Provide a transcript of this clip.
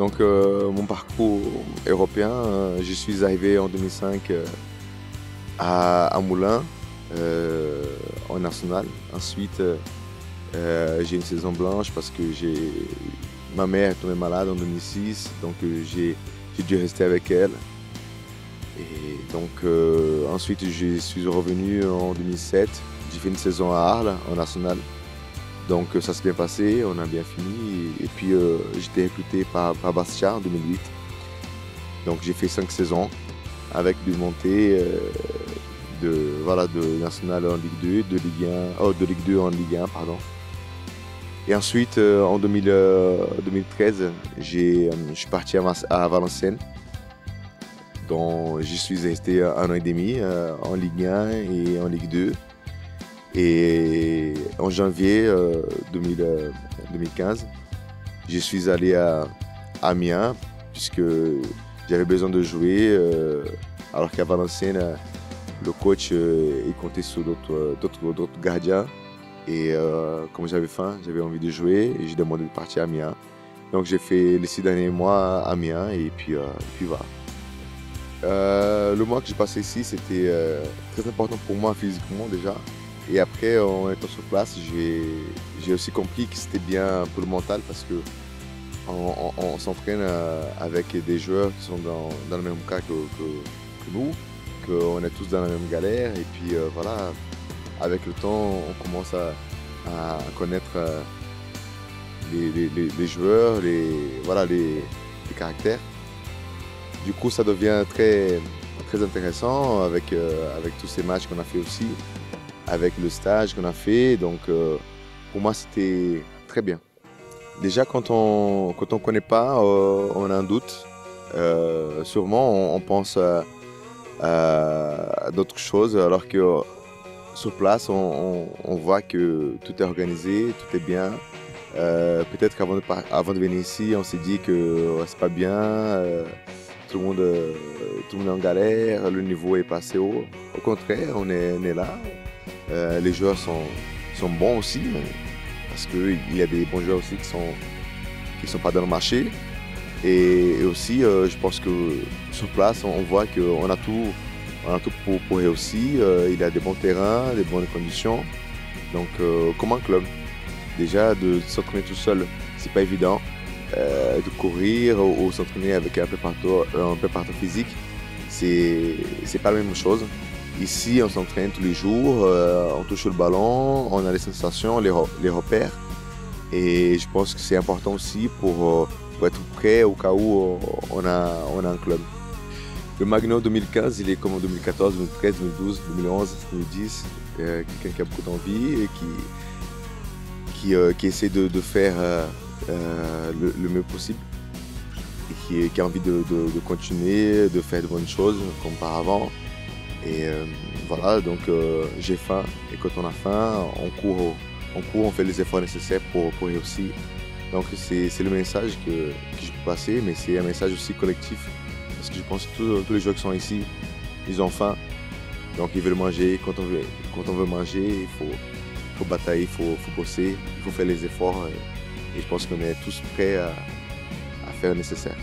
Donc mon parcours européen, je suis arrivé en 2005 à Moulins, en national. Ensuite, j'ai une saison blanche parce que ma mère est tombée malade en 2006, donc j'ai dû rester avec elle. Et donc ensuite, je suis revenu en 2007. J'ai fait une saison à Arles, en national. Donc ça s'est bien passé, on a bien fini. Et puis j'ai été recruté par Bastia en 2008. Donc j'ai fait 5 saisons avec des montées de national en Ligue 2, de Ligue 2 en Ligue 1, pardon. Et ensuite, en 2013, je suis parti à Valenciennes, dont j'y suis resté 1 an et demi en Ligue 1 et en Ligue 2. Et en janvier 2015, je suis allé à Amiens, puisque j'avais besoin de jouer, alors qu'à Valenciennes, le coach il comptait sur d'autres gardiens. Et comme j'avais faim, j'avais envie de jouer et j'ai demandé de partir à Amiens. Donc j'ai fait les 6 derniers mois à Amiens et puis voilà. Le mois que j'ai passé ici, c'était très important pour moi physiquement déjà. Et après, en étant sur place, j'ai aussi compris que c'était bien pour le mental parce que on s'entraîne avec des joueurs qui sont dans le même cas que nous, qu'on est tous dans la même galère. Et puis voilà, avec le temps, on commence à connaître les joueurs, les caractères. Du coup, ça devient très, très intéressant avec tous ces matchs qu'on a fait aussi, avec le stage qu'on a fait. Donc, pour moi, c'était très bien. Déjà, quand on connaît pas, on a un doute. Sûrement, on pense à d'autres choses, alors que sur place, on voit que tout est organisé, tout est bien. Peut-être qu'avant de venir ici, on s'est dit que c'est pas bien, tout le monde est en galère, le niveau est pas assez haut. Au contraire, on est là. Les joueurs sont bons aussi, parce qu'il y a des bons joueurs aussi qui sont pas dans le marché. Et aussi, je pense que sur place, on voit qu'on a tout pour réussir. Il y a des bons terrains, des bonnes conditions. Donc, comme un club, déjà de s'entraîner tout seul, c'est pas évident. De courir ou s'entraîner avec un préparateur physique, c'est pas la même chose. Ici, on s'entraîne tous les jours, on touche le ballon, on a les sensations, les repères. Et je pense que c'est important aussi pour être prêt au cas où on a un club. Le Magno 2015, il est comme en 2014, 2013, 2012, 2011, 2010. Quelqu'un qui a beaucoup d'envie et qui essaie de faire le mieux possible. Et qui a envie de continuer, de faire de bonnes choses comme par avant. Et voilà, donc j'ai faim. Et quand on a faim, on court, on fait les efforts nécessaires pour réussir. Donc c'est le message que je peux passer, mais c'est un message aussi collectif. Parce que je pense que tous les joueurs qui sont ici, ils ont faim. Donc ils veulent manger. Quand on veut manger, il faut batailler, il faut bosser, il faut faire les efforts. Et je pense qu'on est tous prêts à faire le nécessaire.